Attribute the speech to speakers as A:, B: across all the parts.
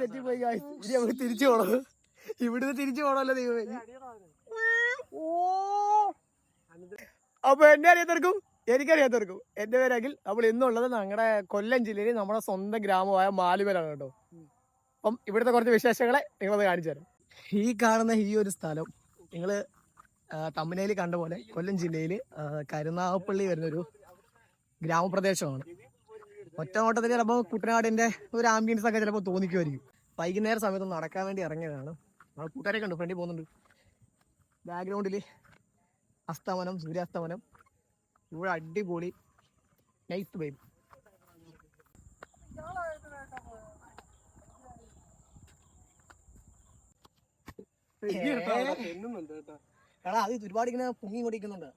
A: തെറ്റിപ്പോയി guys. ഇനി നമുക്ക് തിരിച്ചു പോണം. ഇവിടുന്ന് തിരിച്ചു പോണല്ലോ ദൈവമേ. അപ്പൊ എന്നെ അറിയാത്തവർക്കും എനിക്കറിയാത്തവർക്കും എന്റെ പേരാണെങ്കിൽ നമ്മൾ ഇന്നുള്ളത് ഞങ്ങളുടെ കൊല്ലം ജില്ലയിൽ നമ്മുടെ സ്വന്തം ഗ്രാമമായ മാലുമേലാണ് കേട്ടോ. അപ്പം ഇവിടുത്തെ കുറച്ച് വിശേഷങ്ങളെ നിങ്ങളത് കാണിച്ചു തരാം. ഈ കാണുന്ന ഈ ഒരു സ്ഥലം നിങ്ങള് തമിഴ്നാട്ടിൽ കണ്ട പോലെ കൊല്ലം ജില്ലയിൽ കരുനാഗപ്പള്ളി വരുന്നൊരു ഗ്രാമപ്രദേശമാണ്. ഒറ്റ നോട്ടത്തിൽ ചിലപ്പോൾ കുട്ടനാടിന്റെ ഒരു ആംബിയൻസ് ഒക്കെ ചിലപ്പോൾ തോന്നിക്കുമായിരിക്കും. വൈകുന്നേര സമയത്ത് നടക്കാൻ വേണ്ടി ഇറങ്ങിയതാണ്. നമ്മൾ കൂട്ടുകാരെ കണ്ടു, ഫ്രണ്ടിൽ പോകുന്നുണ്ട്. ബാക്ക്ഗ്രൗണ്ടിൽ അസ്തമനം, സൂര്യാസ്തമനം, ഇവിടെ അടിപൊളി നൈസ് വൈബ്. എടാ അത് ഒരുപാട് ഇങ്ങനെ പൊങ്ങി കൊണ്ടിരിക്കുന്നുണ്ട്.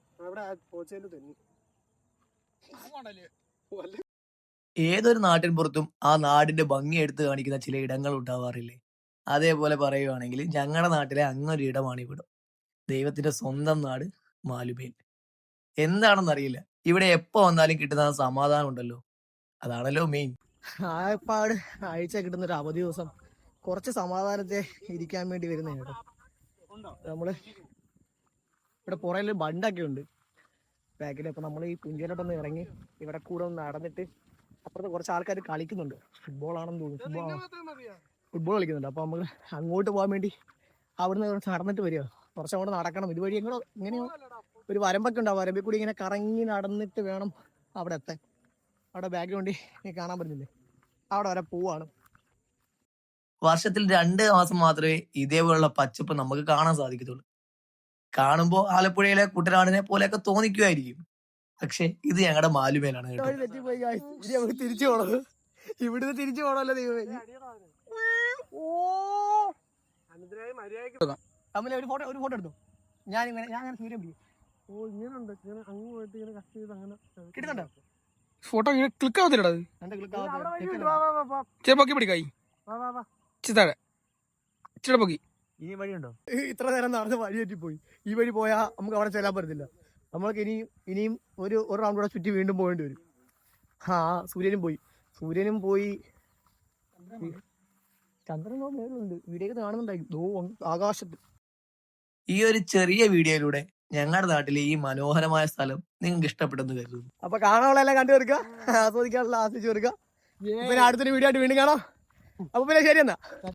A: ഏതൊരു നാട്ടിൻ പുറത്തും ആ നാടിന്റെ ഭംഗി എടുത്ത് കാണിക്കുന്ന ചില ഇടങ്ങൾ ഉണ്ടാവാറില്ലേ? അതേപോലെ പറയുവാണെങ്കിൽ ഞങ്ങളുടെ നാട്ടിലെ അങ്ങൊരു ഇടമാണ് ഇവിടം. ദൈവത്തിന്റെ സ്വന്തം നാട് മാലുമേൽ. എന്താണെന്നറിയില്ല, ഇവിടെ എപ്പോ വന്നാലും കിട്ടുന്ന സമാധാനം ഉണ്ടല്ലോ, അതാണല്ലോ മെയിൻ. ആയപ്പാട് ആഴ്ച കിട്ടുന്ന ഒരു അവധി ദിവസം കുറച്ച് സമാധാനത്തെ ഇരിക്കാൻ വേണ്ടി വരുന്ന കേട്ടോ. നമ്മള് ഇവിടെ പുറകിൽ ബണ്ടൊക്കെ ഉണ്ട് ബാക്കിൽ. അപ്പൊ നമ്മൾ ഈ പുഞ്ചയിലോട്ടൊന്ന് ഇറങ്ങി ഇവിടെ കൂടെ ഒന്ന് നടന്നിട്ട് അപ്പുറത്ത് കുറച്ച് ആൾക്കാർ കളിക്കുന്നുണ്ട്. ഫുട്ബോളാണെന്ന് തോന്നുന്നു, ഫുട്ബോൾ കളിക്കുന്നുണ്ട്. അപ്പൊ നമ്മൾ അങ്ങോട്ട് പോകാൻ വേണ്ടി അവിടുന്ന് കുറച്ച് നടന്നിട്ട് വരിക. കുറച്ചങ്ങോട്ട് നടക്കണം. ഇതുവഴി എങ്ങോട്ടോ ഇങ്ങനെയോ ഒരു വരമ്പൊക്കെ ഉണ്ടാവും. വരമ്പിൽ കൂടി ഇങ്ങനെ കറങ്ങി നടന്നിട്ട് വേണം അവിടെ എത്താൻ. അവിടെ ബാക്ക്ഗ്രൗണ്ടിൽ കാണാൻ പറ്റുന്നില്ലേ, അവിടെ വരെ പോവാണ്. വർഷത്തിൽ 2 മാസം മാത്രമേ ഇതേപോലുള്ള പച്ചപ്പ് നമുക്ക് കാണാൻ സാധിക്കത്തുള്ളൂ. കാണുമ്പോൾ ആലപ്പുഴയിലെ കുട്ടനാടിനെ പോലെയൊക്കെ തോന്നിക്കുമായിരിക്കും. പക്ഷെ ഇത് ഞങ്ങളുടെ മാലുമേലാണ് കേട്ടോ. ഇനി നമുക്ക് തിരിച്ചു പോണത്, ഇവിടുന്ന് തിരിച്ചു പോണല്ലോ ദൈവമേ. തമ്മിൽ ഒരു ഫോട്ടോ എടുത്തു. ഞാൻ സൂര്യൻ പിടിക്കും. കിട്ടുന്നുണ്ടോ
B: ഫോട്ടോ? ക്ലിക്ക് ആവത്തില്ലടാ, പൊക്കി പിടിക്കായി പൊക്കി.
A: ഇനി വഴിയുണ്ടോ? ഇത്ര നേരം നടന്ന് വഴി തെറ്റിപ്പോയി. ഈ വഴി പോയാൽ നമുക്ക് അവിടെ ചെല്ലാൻ പറ്റത്തില്ല. നമ്മൾക്ക് ഇനിയും ഒരു റൗണ്ട് കൂടെ ചുറ്റി വീണ്ടും പോകേണ്ടി വരും. സൂര്യനും പോയി ചന്ദ്രൻ മേലുണ്ട്. വീഡിയോ കാണുന്നുണ്ടായി ആകാശത്ത്. ഈ ഒരു ചെറിയ വീഡിയോയിലൂടെ ഞങ്ങളുടെ നാട്ടിലെ ഈ മനോഹരമായ സ്ഥലം നിങ്ങൾക്ക് ഇഷ്ടപ്പെട്ടെന്ന് കരുതുന്നു. അപ്പൊ കാണാനുള്ളതെല്ലാം കണ്ടു തീർക്കുക, ആസ്വദിക്കാനുള്ള ആസ്വദിച്ചു തീർക്കുക. പിന്നെ അടുത്തൊരു വീഡിയോ ആയിട്ട് വീണ്ടും കാണാം. അപ്പൊ പിന്നെ ശരി എന്നാ.